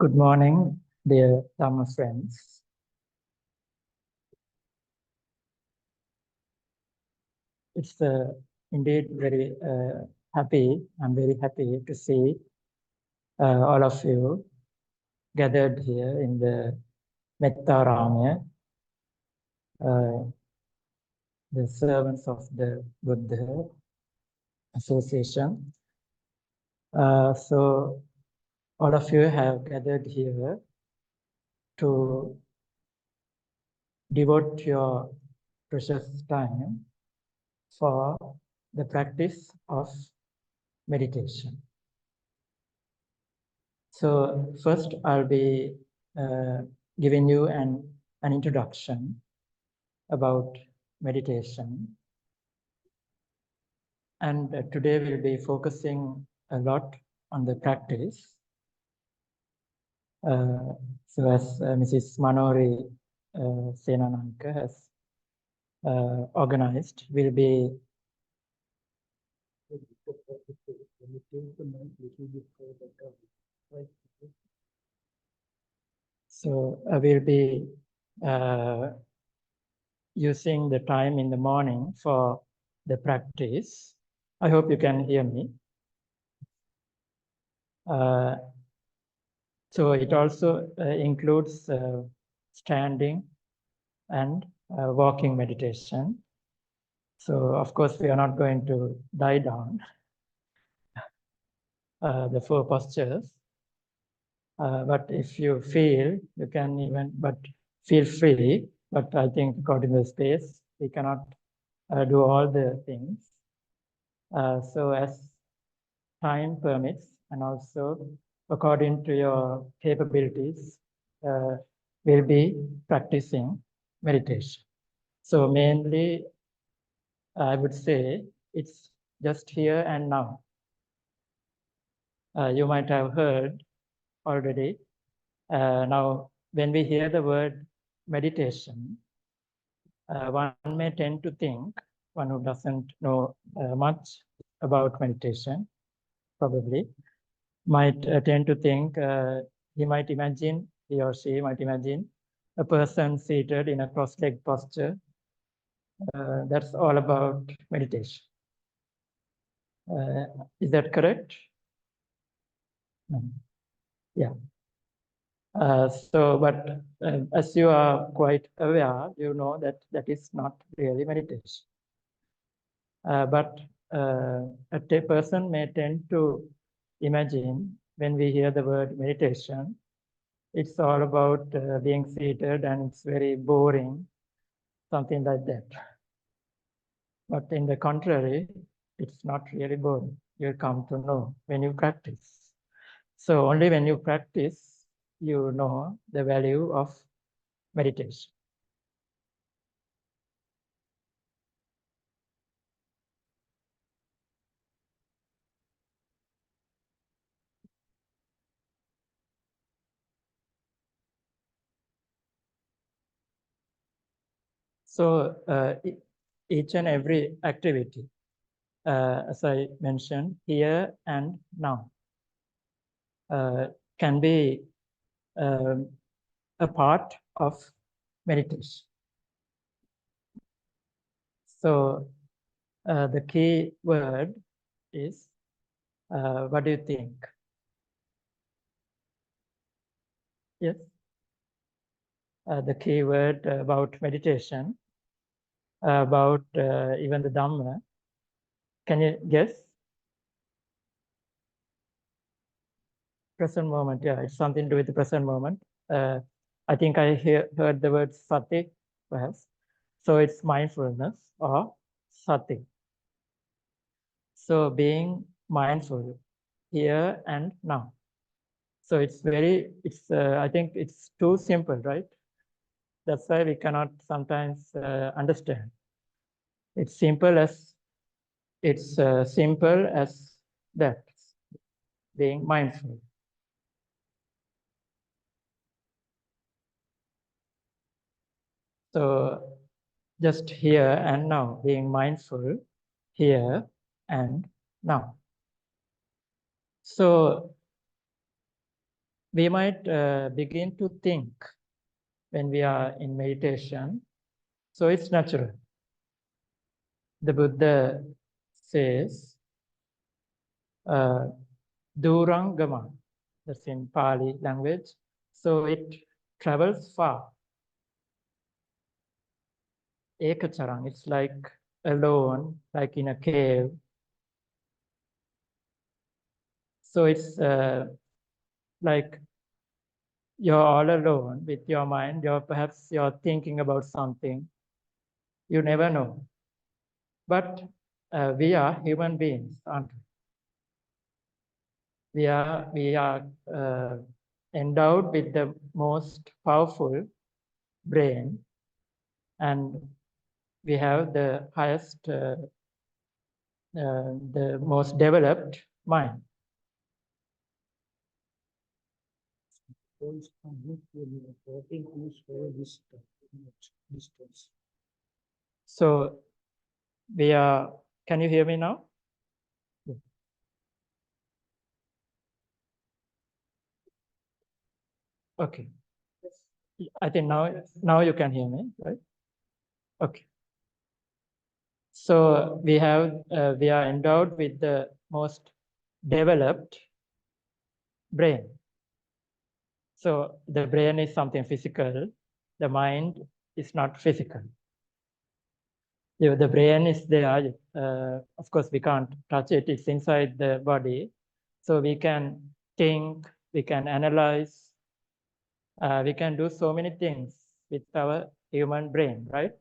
Good morning, dear Dhamma friends. It's indeed very happy. I'm very happy to see all of you gathered here in the Metta the servants of the Buddha Association. So all of you have gathered here to devote your precious time for the practice of meditation. So first I'll be giving you an introduction about meditation. And today we'll be focusing a lot on the practice. So as Mrs. Manori Senananka has organized, we'll be we'll be using the time in the morning for the practice. I hope you can hear me. So it also includes standing and walking meditation. So of course we are not going to lie down the 4 postures. But if you feel, you can even, but feel free. But I think according to the space, we cannot do all the things. So as time permits, and also according to your capabilities, we'll be practicing meditation. So mainly, I would say it's just here and now. You might have heard already. Now, when we hear the word meditation, one may tend to think, one who doesn't know much about meditation, probably, might tend to think, he or she might imagine a person seated in a cross-legged posture. That's all about meditation. Is that correct? Yeah. But as you are quite aware, you know that that is not really meditation. But a person may tend to imagine, when we hear the word meditation, it's all about being seated and it's very boring, something like that. But in the contrary, it's not really boring. You'll come to know when you practice. So only when you practice, you know the value of meditation. So each and every activity, as I mentioned, here and now, can be a part of meditation. So the key word is, what do you think? Yes? The key word about meditation, about even the Dhamma. Can you guess? Present moment, yeah, it's something to do with the present moment. I think I heard the word sati, perhaps. So it's mindfulness or sati. So being mindful here and now. So it's I think it's too simple, right? That's why we cannot sometimes understand. It's simple as that, being mindful. So just here and now, being mindful here and now. So we might begin to think when we are in meditation. So it's natural. The Buddha says, Durangama, that's in Pali language. So it travels far. Ekacharang, it's like alone, like in a cave. So it's like you're all alone with your mind. Perhaps you're thinking about something. You never know. But we are human beings, aren't we? We are endowed with the most powerful brain, and we have the highest, the most developed mind. So we are, can you hear me now? Okay. I think now you can hear me, right? Okay. So we are endowed with the most developed brain. So the brain is something physical. The mind is not physical. The brain is there. Of course, we can't touch it. It's inside the body. So we can think, we can analyze, we can do so many things with our human brain, right?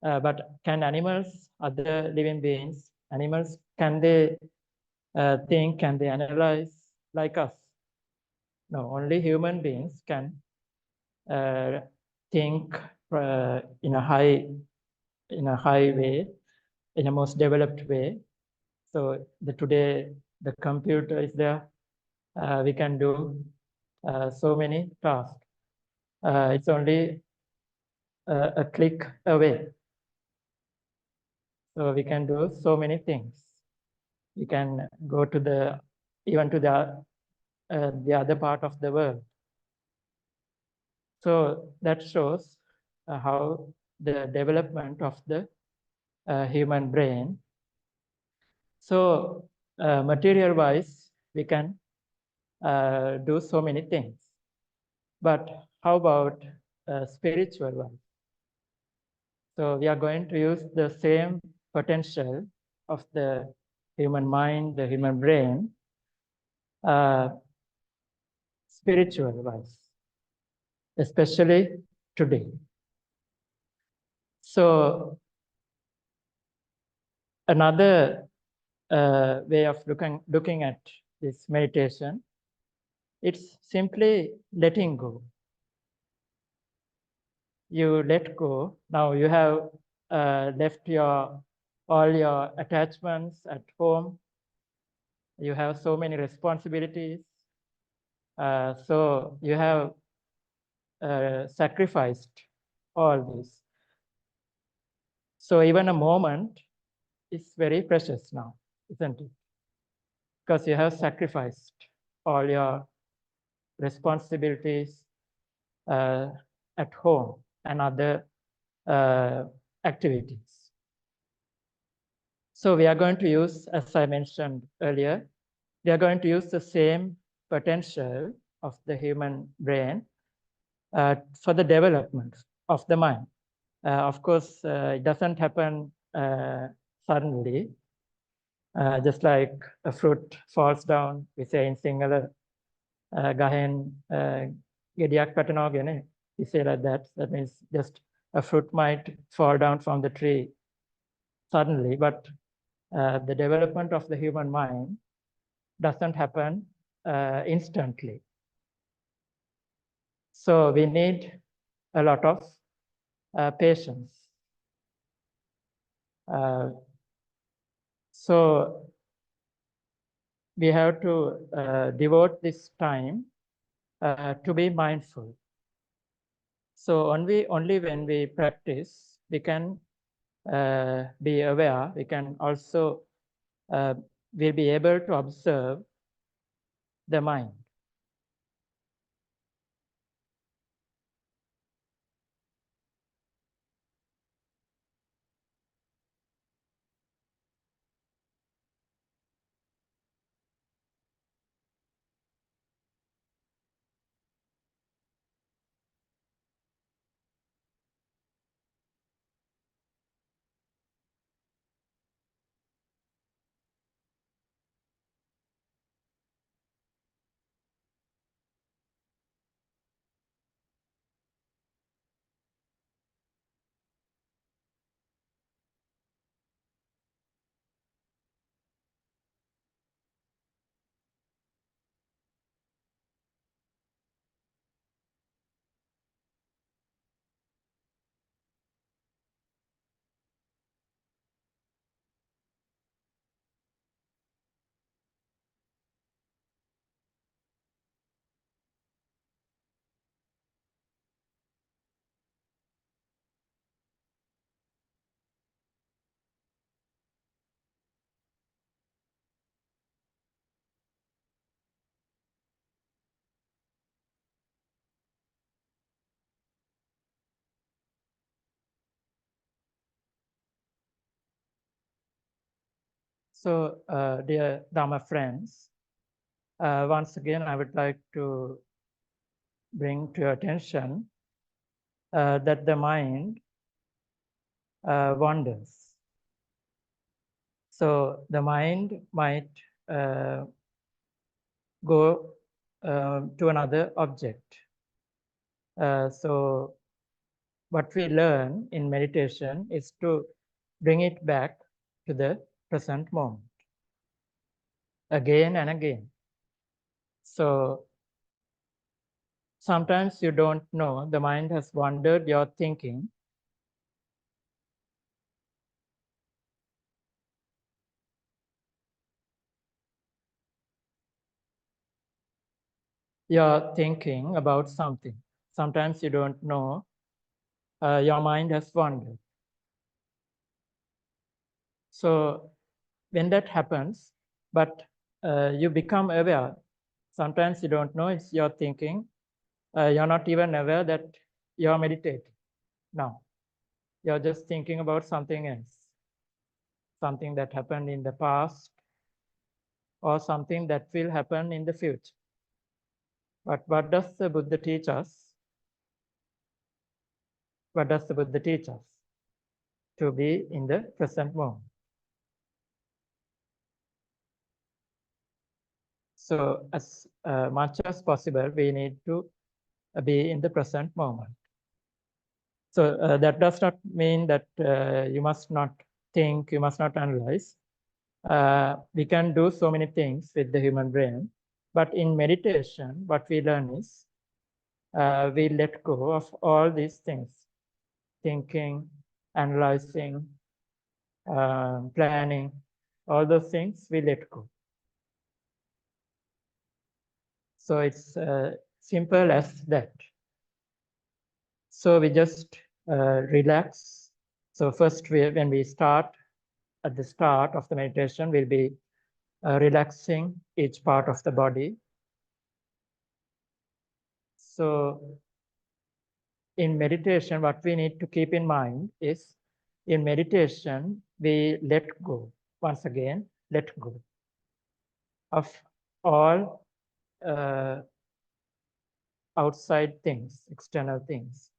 But can animals, other living beings, animals, can they think, can they analyze like us? No, only human beings can think in a high way, in a most developed way. So today the computer is there. We can do so many tasks. It's only a click away. So we can do so many things. We can go to even to the other part of the world. So that shows how the development of the human brain. So material-wise, we can do so many things. But how about spiritual-wise? So we are going to use the same potential of the human mind, the human brain, spiritual-wise, especially today. So another way of looking at this meditation, it's simply letting go. You let go. Now you have left all your attachments at home. You have so many responsibilities. So you have sacrificed all this. So even a moment is very precious now, isn't it? Because you have sacrificed all your responsibilities at home and other activities. So we are going to use, as I mentioned earlier, we are going to use the same potential of the human brain for the development of the mind. Of course, it doesn't happen suddenly. Just like a fruit falls down, we say in Sinhala, gahen gediyak patanawa gene. We say like that. That means just a fruit might fall down from the tree suddenly, but the development of the human mind doesn't happen instantly. So we need a lot of patience. So we have to devote this time to be mindful. So only when we practice, we can be aware. We can also we'll be able to observe the mind. So, dear Dharma friends, once again, I would like to bring to your attention that the mind wanders. So the mind might go to another object. So what we learn in meditation is to bring it back to the present moment again and again. So sometimes you don't know the mind has wandered your thinking. You're thinking about something. Sometimes you don't know your mind has wandered. So when that happens, but you become aware, sometimes you don't know it's your thinking. You're not even aware that you're meditating now. You're just thinking about something else, something that happened in the past or something that will happen in the future. But what does the Buddha teach us? What does the Buddha teach us? To be in the present moment. So as much as possible, we need to be in the present moment. So that does not mean that you must not think, you must not analyze. We can do so many things with the human brain, but in meditation, what we learn is we let go of all these things, thinking, analyzing, planning, all those things we let go. So it's simple as that. So we just relax. So first, when we start, at the start of the meditation, we'll be relaxing each part of the body. So in meditation, what we need to keep in mind is in meditation, we let go, once again, let go of all outside things, external things.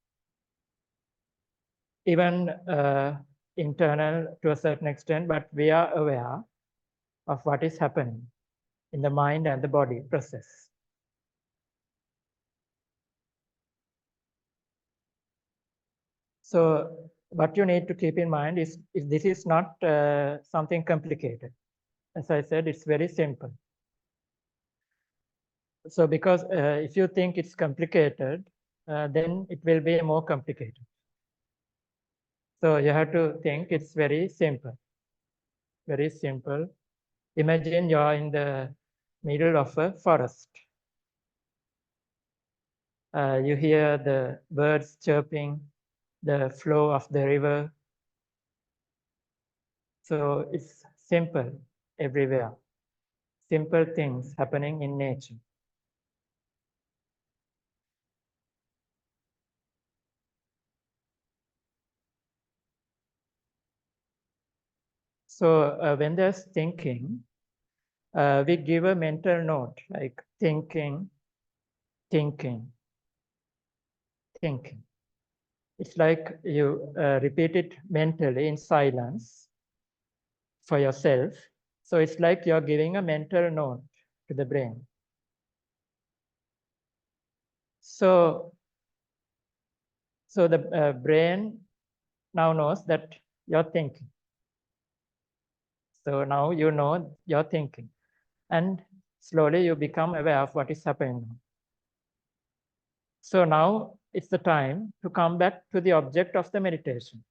Even internal to a certain extent, but we are aware of what is happening in the mind and the body process. So what you need to keep in mind is this is not something complicated. As I said, it's very simple. So because if you think it's complicated, then it will be more complicated. So you have to think it's very simple. Very simple. Imagine you're in the middle of a forest. You hear the birds chirping, the flow of the river. So it's simple everywhere. Simple things happening in nature. So when there's thinking, we give a mental note like thinking, thinking, thinking. It's like you repeat it mentally in silence for yourself. So it's like you're giving a mental note to the brain. So the brain now knows that you're thinking. So now you know you're thinking. And slowly you become aware of what is happening now. So now it's the time to come back to the object of the meditation.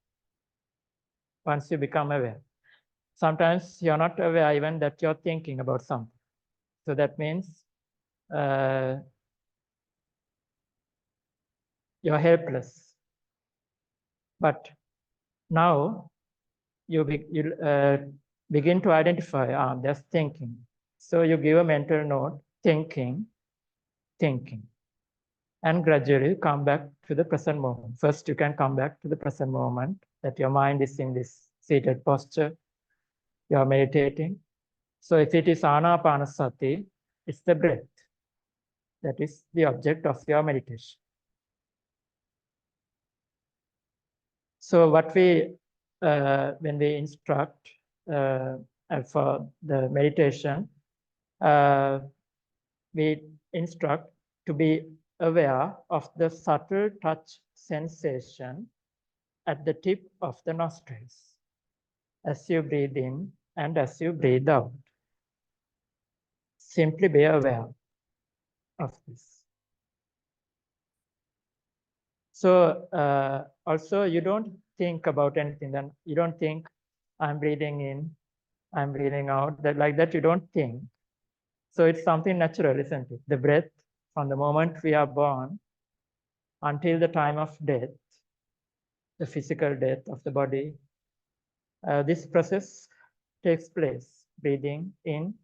Once you become aware. Sometimes you're not aware even that you're thinking about something. So that means you're helpless. But now you begin to identify, there's thinking. So you give a mental note, thinking, thinking. And gradually come back to the present moment. First, you can come back to the present moment, that your mind is in this seated posture. you are meditating. So if it is anapanasati, it's the breath. That is the object of your meditation. So what we, when we instruct for the meditation, we instruct to be aware of the subtle touch sensation at the tip of the nostrils as you breathe in and as you breathe out. Simply be aware of this. So also you don't think about anything. Then you don't think, I'm breathing in, I'm breathing out. That like that you don't think. So it's something natural, isn't it? The breath from the moment we are born until the time of death, the physical death of the body, this process takes place. Breathing in,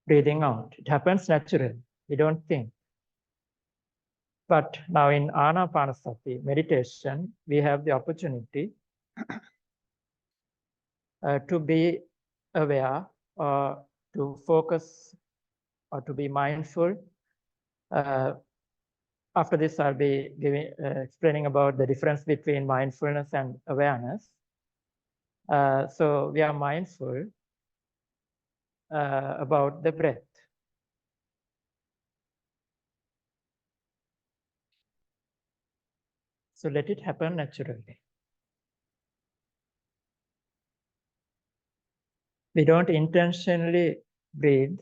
breathing out. It happens naturally. We don't think. But now in Anapanasati meditation, we have the opportunity to be aware or to focus or to be mindful. After this, I'll be explaining about the difference between mindfulness and awareness. So we are mindful about the breath. So let it happen naturally. We don't intentionally breathe.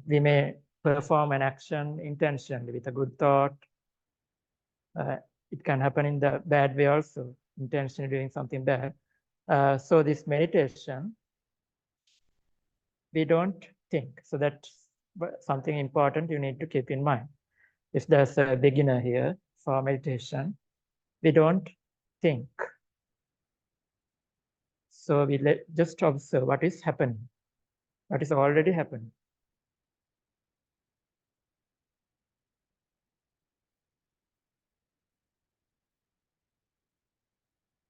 We may perform an action intentionally with a good thought. It can happen in the bad way also, intentionally doing something bad. So this meditation, we don't think. So that's something important you need to keep in mind. If there's a beginner here for meditation, we don't think. So we just observe what is happening, what is already happening.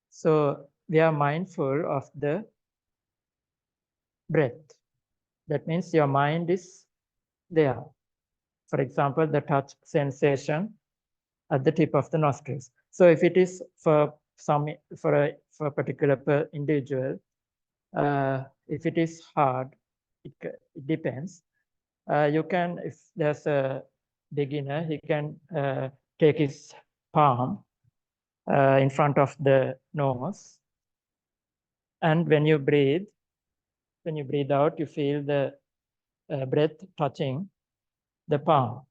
So we are mindful of the breath. That means your mind is there. For example, the touch sensation at the tip of the nostrils. So if it is for a particular individual, if it is hard, it depends. You can, if there's a beginner, he can take his palm in front of the nose, and when you breathe out, you feel the breath touching the palm.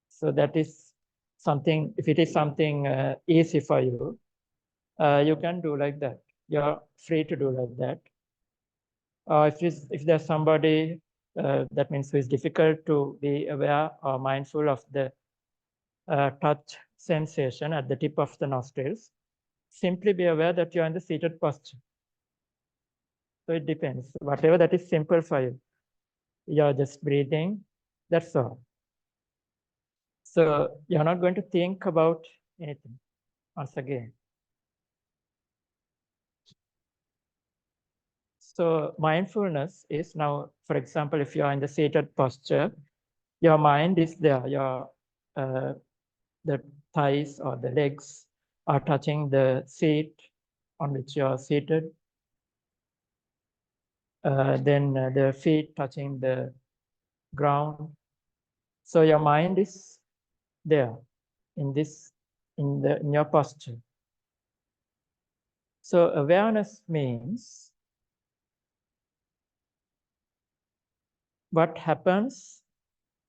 So that is something, if it is something easy for you, you can do like that. You're free to do like that. If there's somebody, that means who is difficult to be aware or mindful of the touch sensation at the tip of the nostrils, simply be aware that you're in the seated posture. So it depends. Whatever that is simple for you. You're just breathing, that's all. So you're not going to think about anything once again. So mindfulness is now, for example, if you're in the seated posture, your mind is there. Your the thighs or the legs are touching the seat on which you are seated. Then the feet touching the ground. So your mind is there in your posture. So awareness means what happens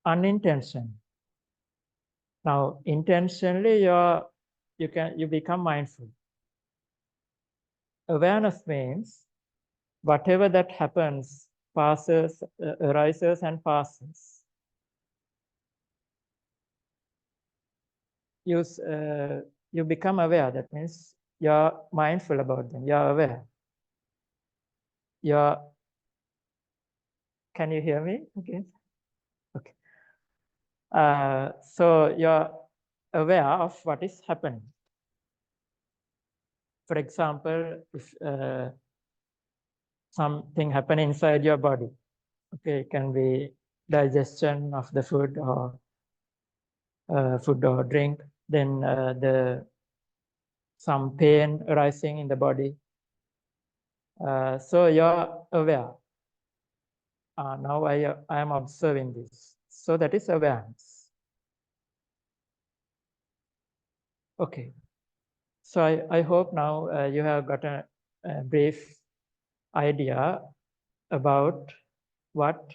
unintentionally. Now, intentionally, you become mindful. Awareness means whatever that happens, passes, arises and passes. You become aware. That means you're mindful about them. You're aware. Can you hear me? Okay. Okay. So you're aware of what is happening. For example, if something happen inside your body. Okay, it can be digestion of the food or drink. Then some pain arising in the body. So you're aware. Now I am observing this. So that is awareness. Okay. So I hope now you have got a brief idea about what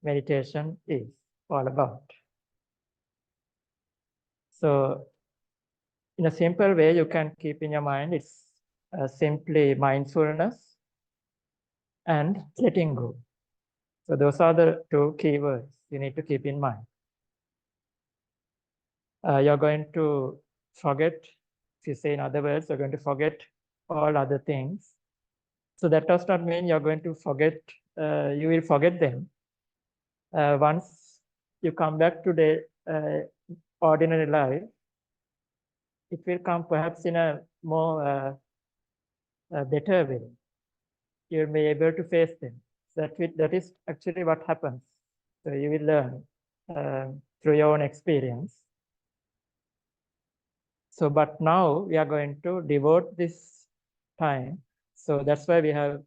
meditation is all about. So in a simple way, you can keep in your mind, it's simply mindfulness and letting go. So those are the two key words you need to keep in mind. You're going to forget, if you say in other words, you're going to forget all other things. So that does not mean you're going to forget, you will forget them. Once you come back to the ordinary life, it will come perhaps in a more better way. You'll be able to face them. That is actually what happens. So you will learn through your own experience. So, but now we are going to devote this time. So that's why we have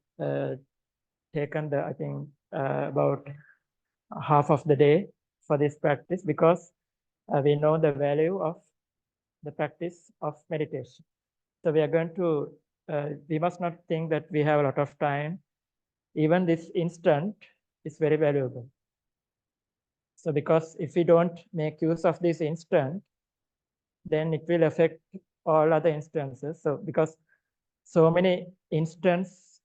taken I think, about half of the day for this practice, because we know the value of the practice of meditation. So we are going to, we must not think that we have a lot of time. Even this instant is very valuable. So because if we don't make use of this instant, then it will affect all other instances. So because so many instances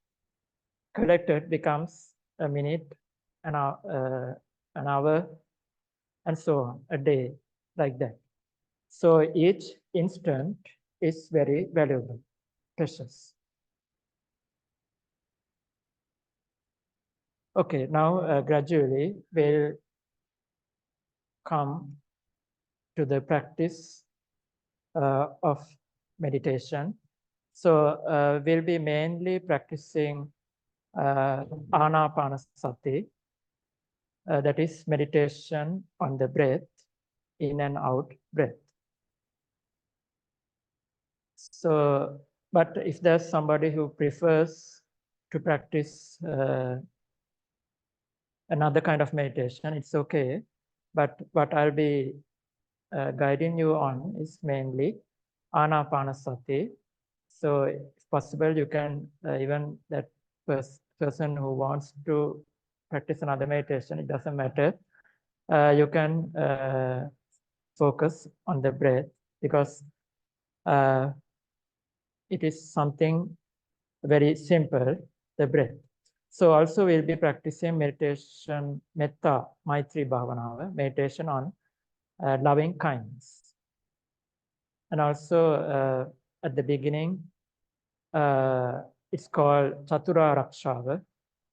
collected becomes a minute, an hour, and so on, a day, like that. So each instant is very valuable, precious. Okay, now gradually we'll come to the practice of meditation. So we'll be mainly practicing anapanasati, that is meditation on the breath, in and out breath. So, but if there's somebody who prefers to practice another kind of meditation, it's okay. But what I'll be guiding you on is mainly anapanasati. So if possible, you can even that person who wants to practice another meditation, it doesn't matter. You can focus on the breath, because it is something very simple, the breath. So also we'll be practicing meditation, metta, Maitriya Bhavana, meditation on loving kindness. And also at the beginning, it's called Chatura Rakshava,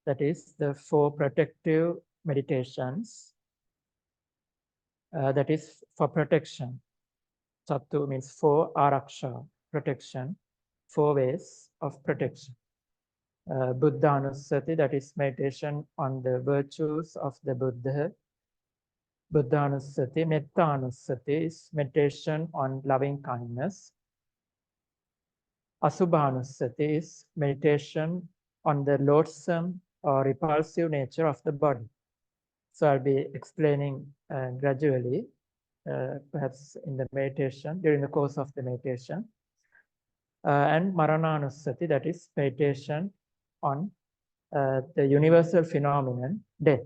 that is the 4 protective meditations, that is for protection. Chatu means 4, Araksha, protection, 4 ways of protection. Buddhanusati, that is meditation on the virtues of the Buddha. Buddhanusati, Mettanusati is meditation on loving kindness. Asubhanusati is meditation on the loathsome or repulsive nature of the body. So I'll be explaining gradually, perhaps in the meditation, during the course of the meditation. And Marananusati, that is meditation on the universal phenomenon, death.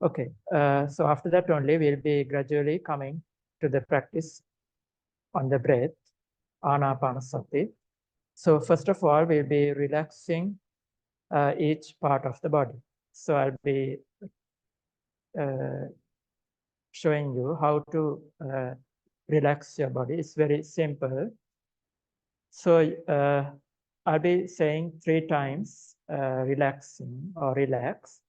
Okay, so after that only we'll be gradually coming to the practice on the breath, anapanasati. So first of all, we'll be relaxing each part of the body. So I'll be showing you how to relax your body. It's very simple. So I'll be saying 3 times relaxing or relax.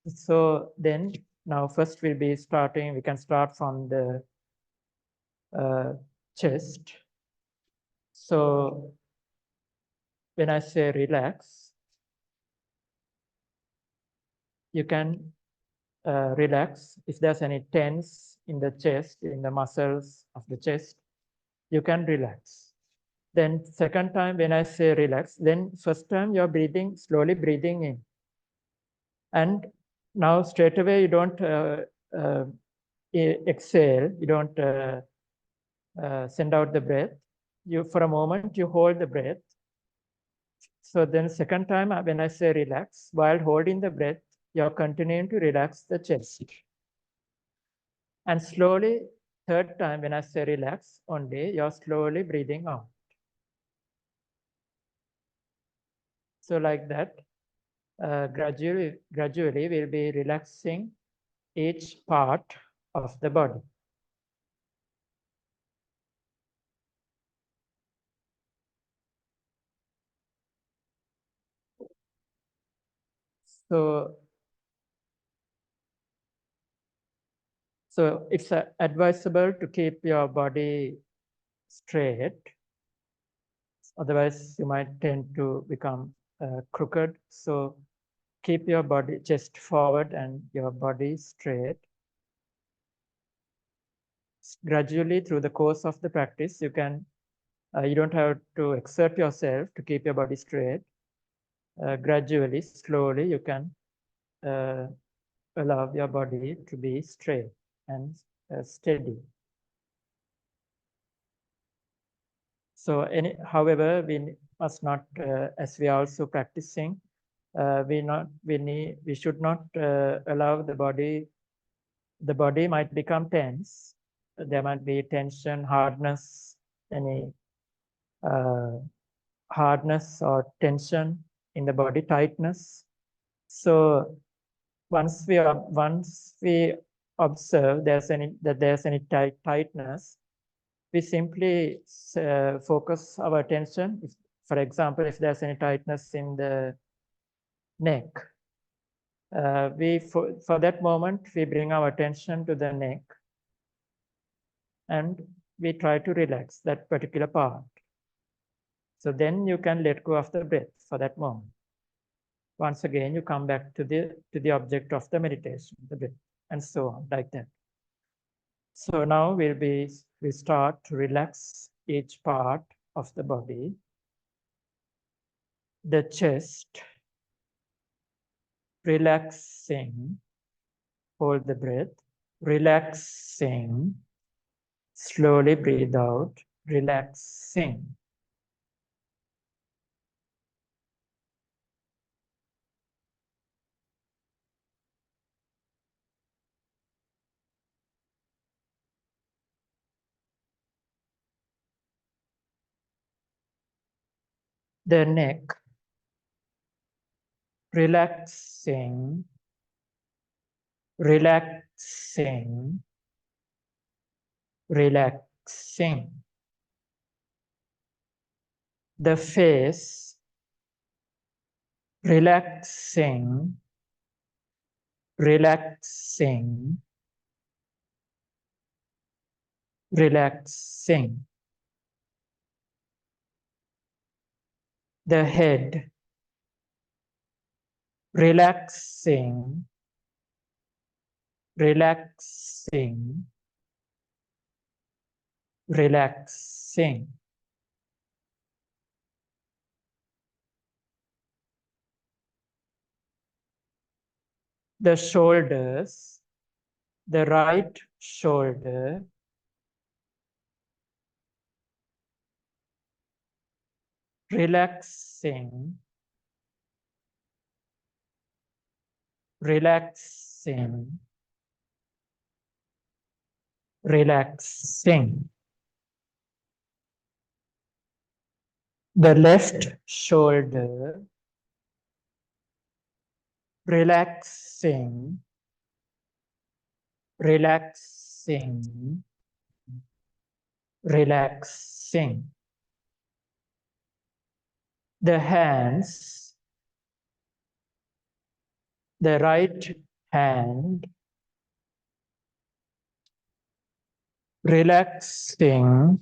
So then now first we'll be starting, we can start from the chest. So when I say relax, you can relax. If there's any tense in the chest, in the muscles of the chest, you can relax. Then second time when I say relax, then first time you're breathing, slowly breathing in. And now straight away you don't exhale, you don't send out the breath. You, for a moment, you hold the breath. So then second time when I say relax, while holding the breath, you're continuing to relax the chest. And slowly, third time when I say relax only, you're slowly breathing out. So like that, gradually we'll be relaxing each part of the body. So it's advisable to keep your body straight. Otherwise, you might tend to become crooked. So keep your body chest forward and your body straight. Gradually, through the course of the practice, you can you don't have to exert yourself to keep your body straight. Gradually, slowly, you can allow your body to be straight and steady. So, however, we must not, as we are also practicing, we should not allow the body. The body might become tense. There might be tension, hardness, any hardness or tension in the body, tightness. So once we observe that there's any tightness, we simply focus our attention. For example, if there's any tightness in the neck, for that moment we bring our attention to the neck and we try to relax that particular part. So then you can let go of the breath for that moment. Once again, you come back to the object of the meditation, the breath, and so on, like that. So now we start to relax each part of the body. The chest, relaxing, hold the breath, relaxing, slowly breathe out, relaxing. The neck, relaxing, relaxing, relaxing. The face, relaxing, relaxing, relaxing. The head, relaxing, relaxing, relaxing. The shoulders, the right shoulder, relaxing, relaxing, relaxing. The left shoulder, relaxing, relaxing, relaxing. The hands, the right hand, relaxing,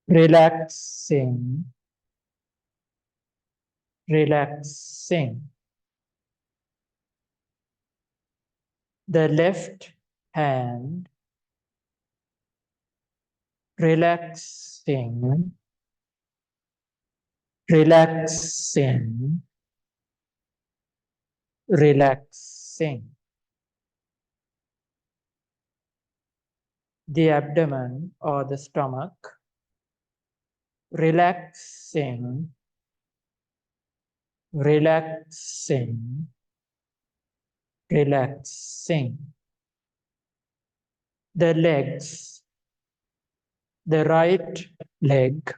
relaxing, relaxing. The left hand, relaxing, relaxing, relaxing. The abdomen or the stomach, relaxing, relaxing, relaxing. The legs, the right leg,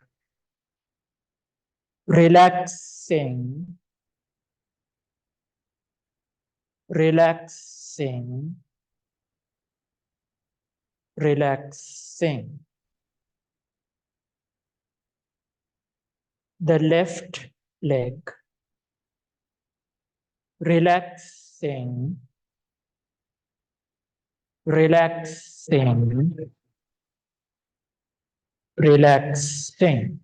relaxing, relaxing, relaxing. The left leg, relaxing, relaxing, relaxing.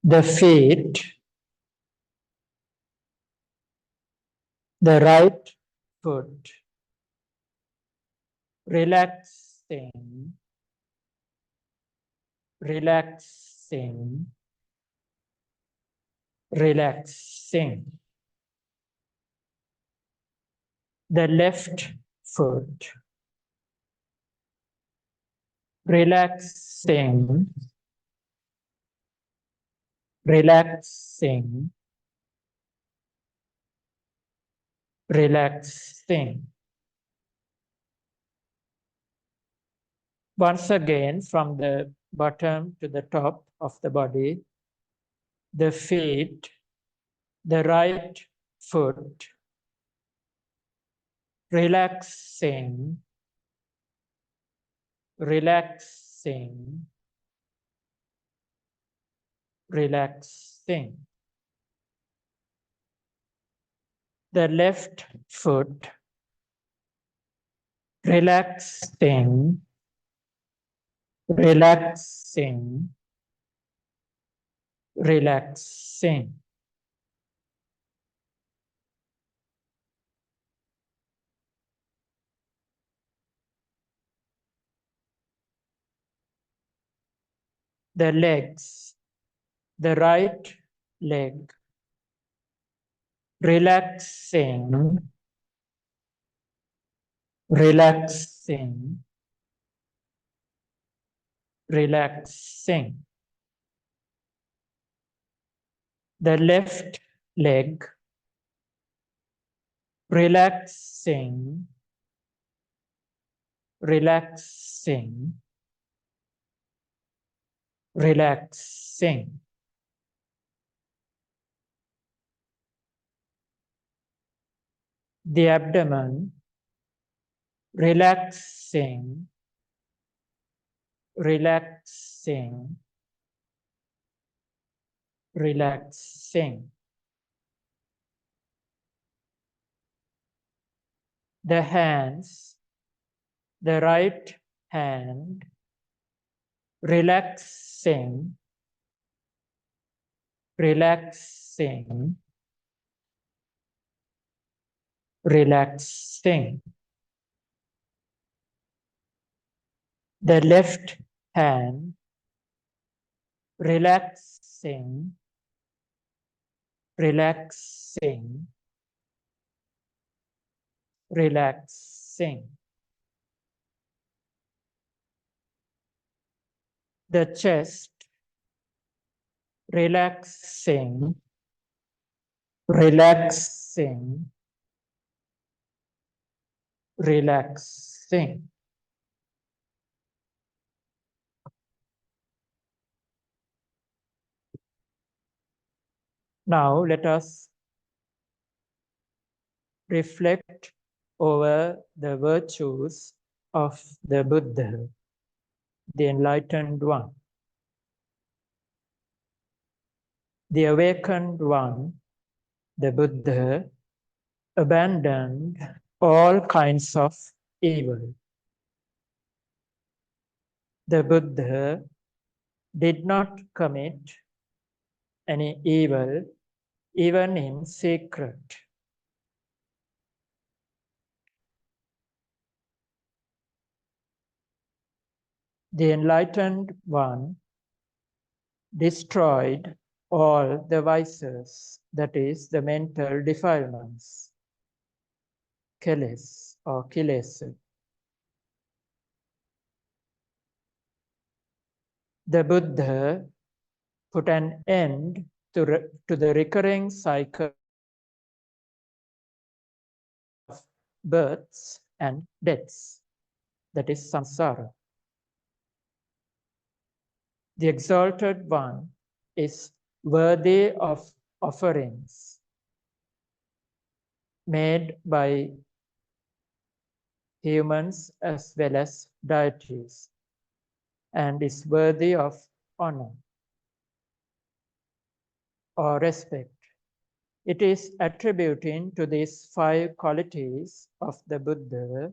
The feet, the right foot, relaxing, relaxing, relaxing. The left foot, relaxing, relaxing, relaxing. Once again, from the bottom to the top of the body, the feet, the right foot, relaxing, relaxing, relaxing. The left foot, relaxing, relaxing, relaxing. The legs, the right leg, relaxing, relaxing, relaxing. The left leg, relaxing, relaxing, relaxing. The abdomen, relaxing, relaxing, relaxing. The hands, the right hand, relaxing, relaxing, relaxing. The left hand, relaxing, relaxing, relaxing. The chest, relaxing, relaxing, relaxing. Now let us reflect over the virtues of the Buddha, the enlightened one. The awakened one, the Buddha, abandoned all kinds of evil. The Buddha did not commit any evil, even in secret. The Enlightened One destroyed all the vices, that is, the mental defilements, keles or kilesa. The Buddha put an end to the recurring cycle of births and deaths, that is samsara. The Exalted One is worthy of offerings made by humans as well as deities, and is worthy of honor or respect. It is attributing to these 5 qualities of the Buddha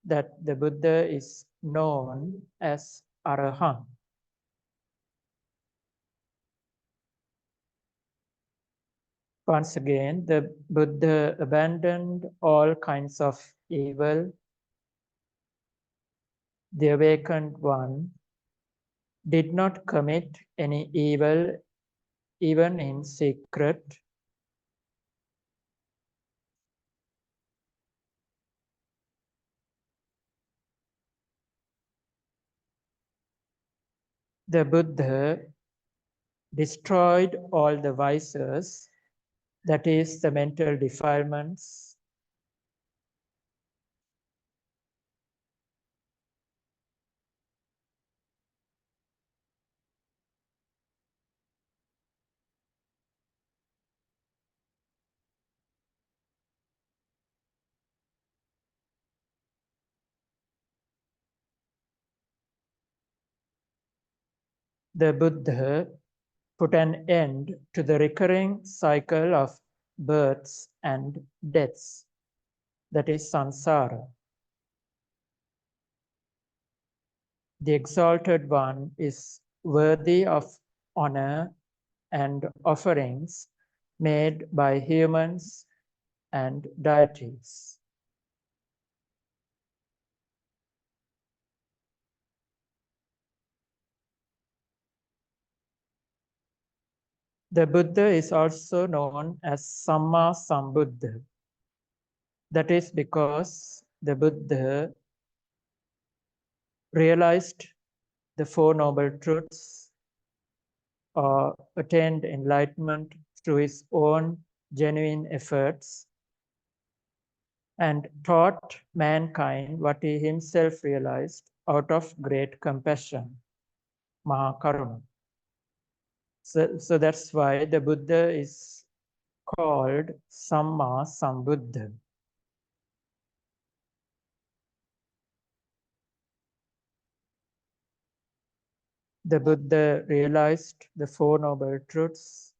that the Buddha is known as Arahant. Once again, the Buddha abandoned all kinds of evil. The Awakened One did not commit any evil, even in secret. The Buddha destroyed all the vices, that is, the mental defilements, the Buddha put an end to the recurring cycle of births and deaths, that is samsara. The Exalted One is worthy of honor and offerings made by humans and deities. The Buddha is also known as Samma Sambuddha. That is because the Buddha realized the Four Noble Truths or attained enlightenment through his own genuine efforts and taught mankind what he himself realized out of great compassion, Mahakaruna. So that's why the Buddha is called Samma Sambuddha. The Buddha realized the Four Noble Truths,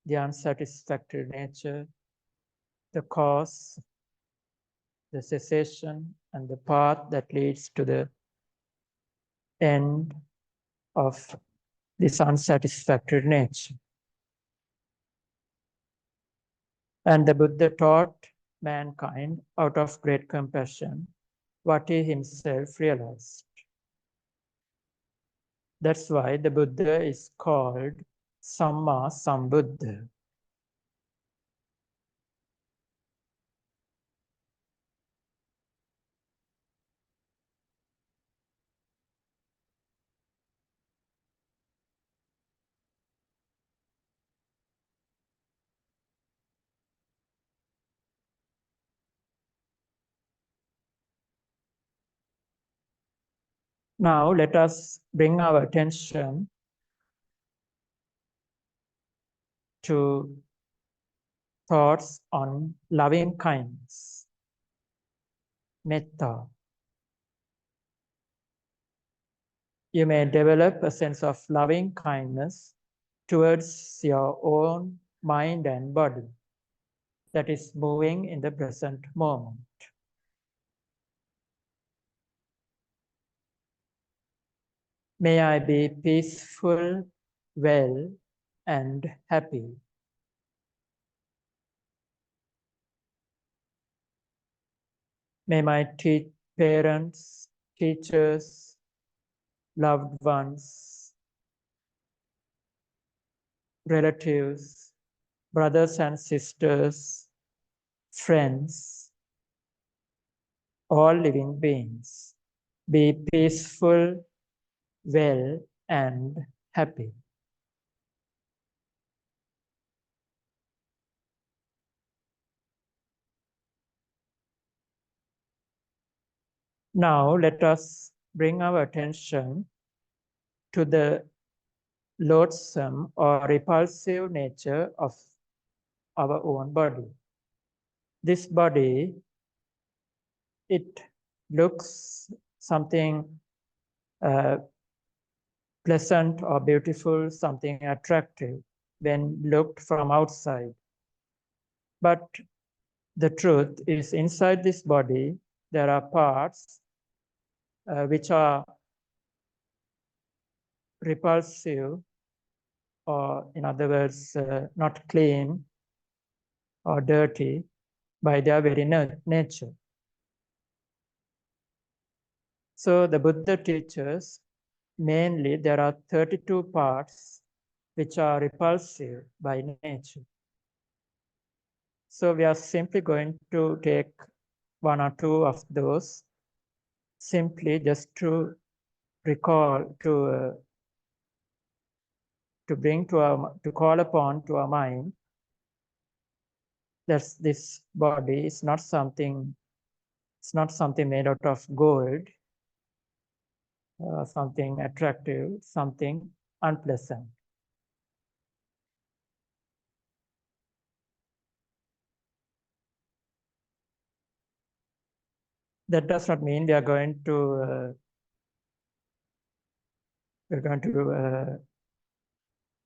the unsatisfactory nature, the cause, the cessation, and the path that leads to the end of this unsatisfactory nature. And the Buddha taught mankind out of great compassion what he himself realized. That's why the Buddha is called Samma Sambuddha. Now let us bring our attention to thoughts on loving kindness, metta. You may develop a sense of loving kindness towards your own mind and body that is moving in the present moment. May I be peaceful, well, and happy. May my parents, teachers, loved ones, relatives, brothers and sisters, friends, all living beings be peaceful, well, and happy. Now let us bring our attention to the loathsome or repulsive nature of our own body. This body, it looks something pleasant or beautiful, something attractive when looked from outside. But the truth is, inside this body, there are parts which are repulsive, or in other words, not clean or dirty by their very nature. So the Buddha teaches mainly there are 32 parts which are repulsive by nature. So we are simply going to take one or two of those, simply just to recall, to bring to call upon to our mind that this body is not something, it's not something made out of gold, something attractive, something unpleasant. That does not mean we are going to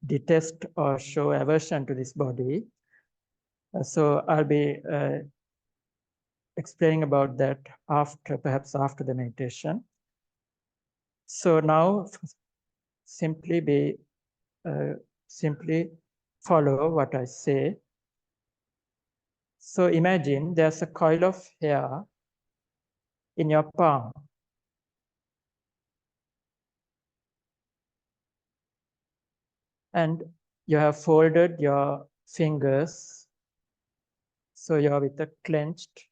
detest or show aversion to this body. So I'll be explaining about that perhaps after the meditation. So now simply follow what I say. So imagine there's a coil of hair in your palm. And you have folded your fingers, so you're with a clenched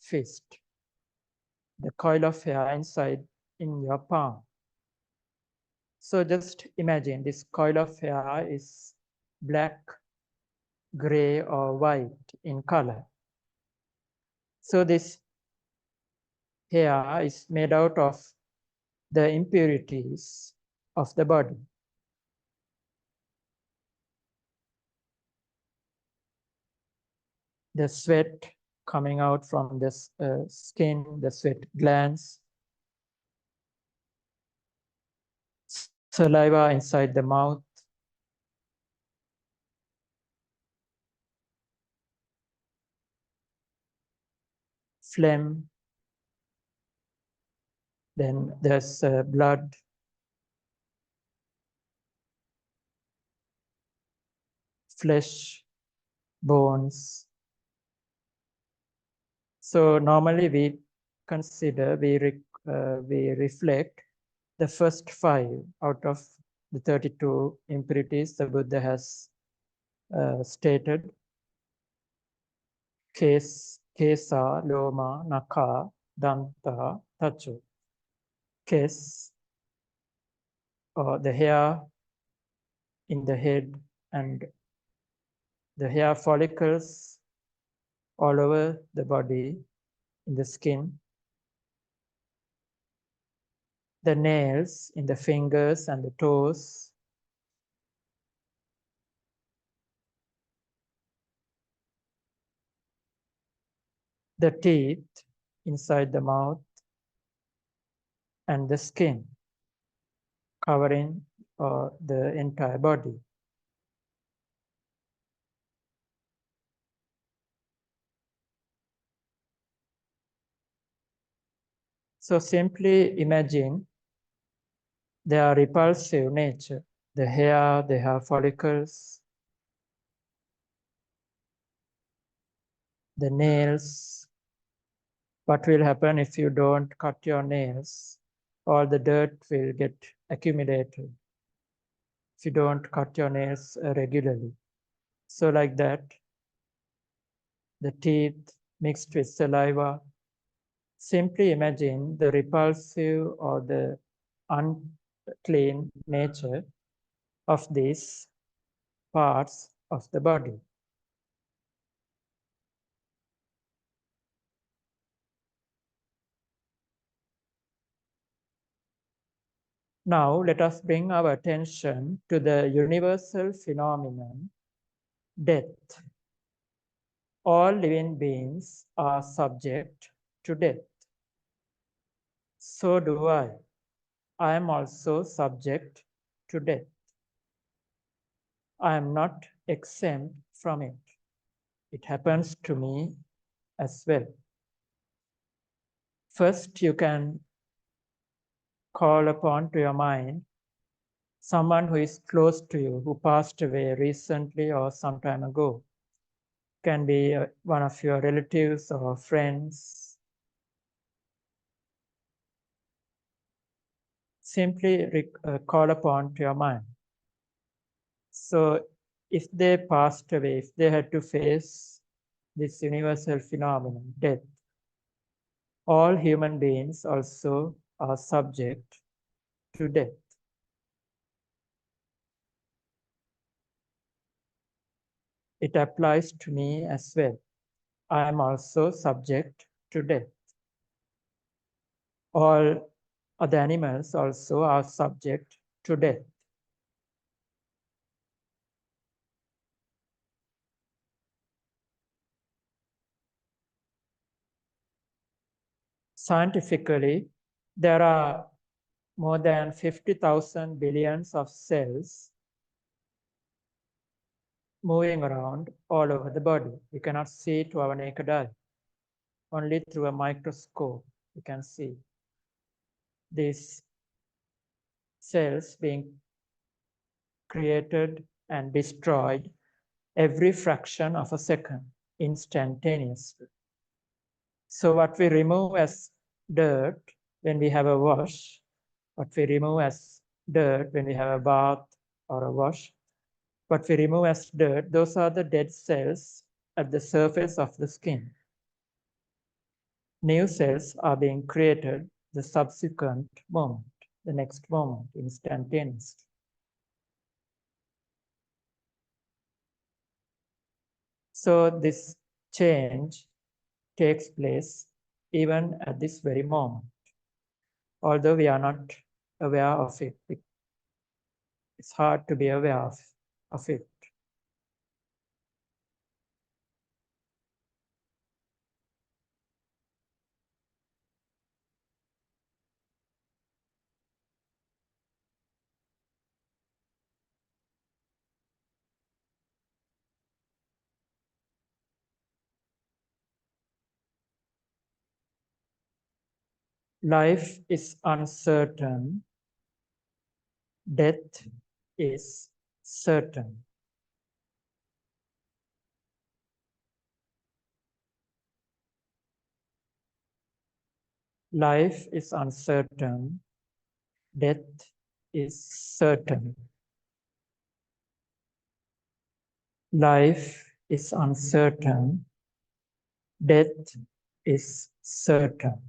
fist. The coil of hair inside in your palm. So just imagine this coil of hair is black, gray, or white in color. So this hair is made out of the impurities of the body. The sweat coming out from the skin, the sweat glands, saliva inside the mouth, phlegm, then there's blood, flesh, bones. So normally we consider, we reflect the first 5 out of the 32 impurities the Buddha has stated. Kesa, Loma, Naka, Danta, Tachu. Kes, or the hair in the head, and the hair follicles all over the body, in the skin. The nails in the fingers and the toes. The teeth inside the mouth, and the skin covering the entire body. So simply imagine They are repulsive nature. The hair, they have follicles, the nails. What will happen if you don't cut your nails? All the dirt will get accumulated if you don't cut your nails regularly. So like that, the teeth mixed with saliva. Simply imagine the repulsive or the unclean nature of these parts of the body. Now let us bring our attention to the universal phenomenon, death. All living beings are subject to death. So do I. I am also subject to death. I am not exempt from it. It happens to me as well. First, you can call upon to your mind someone who is close to you, who passed away recently or some time ago. Can be one of your relatives or friends. Simply call upon to your mind. So if they passed away, if they had to face this universal phenomenon, death, all human beings also are subject to death. It applies to me as well. I am also subject to death. All other animals also are subject to death. Scientifically, there are more than 50,000 billions of cells moving around all over the body. We cannot see to our naked eye. Only through a microscope we can see these cells being created and destroyed every fraction of a second, instantaneously. So what we remove as dirt when we have a wash, what we remove as dirt when we have a bath or a wash, what we remove as dirt, those are the dead cells at the surface of the skin. New cells are being created the subsequent moment, the next moment, instantaneously. So this change takes place even at this very moment, although we are not aware of it. It's hard to be aware of it. Life is uncertain. Death is certain. Life is uncertain. Death is certain. Life is uncertain. Death is certain.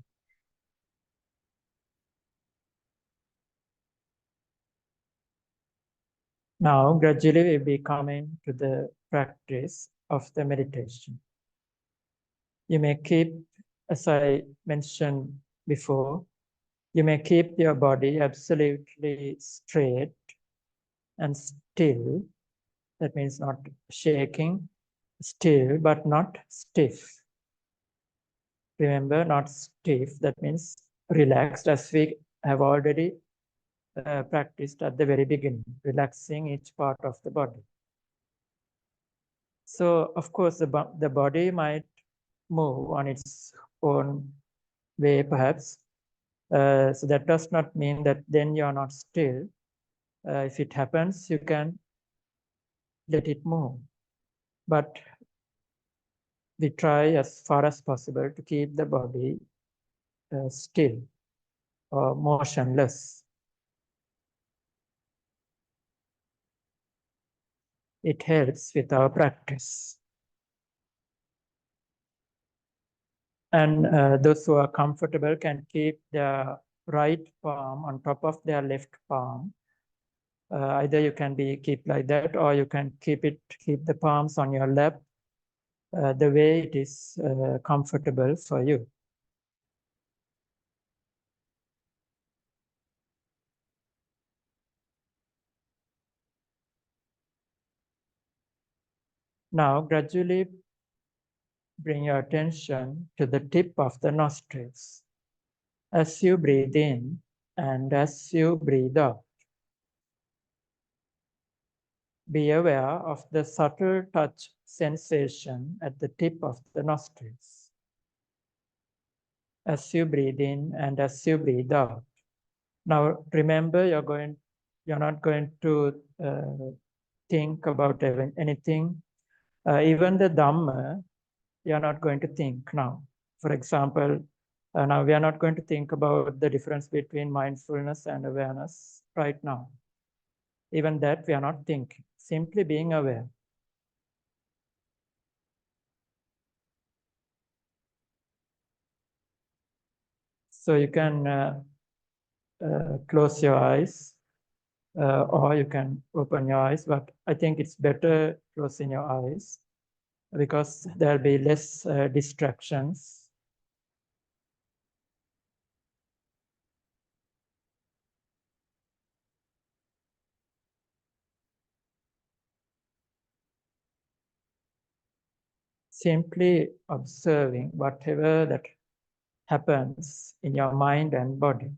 Now, gradually we'll be coming to the practice of the meditation. You may keep, as I mentioned before, you may keep your body absolutely straight and still. That means not shaking, still, but not stiff. Remember, not stiff, that means relaxed, as we have already practiced at the very beginning, relaxing each part of the body. So, of course, the body might move on its own way, perhaps, So that does not mean that then you are not still. If it happens, you can let it move. But we try as far as possible to keep the body still or motionless. It helps with our practice. And those who are comfortable can keep their right palm on top of their left palm. Either you can keep like that, or you can keep the palms on your lap, the way it is comfortable for you. Now, gradually bring your attention to the tip of the nostrils as you breathe in and as you breathe out. Be aware of the subtle touch sensation at the tip of the nostrils as you breathe in and as you breathe out. Now, remember, you're not going to think about anything. Even the Dhamma, you're not going to think now. For example, now we are not going to think about the difference between mindfulness and awareness right now. Even that we are not thinking, simply being aware. So you can close your eyes or you can open your eyes, but I think it's better closing your eyes because there'll be less distractions. Simply observing whatever that happens in your mind and body.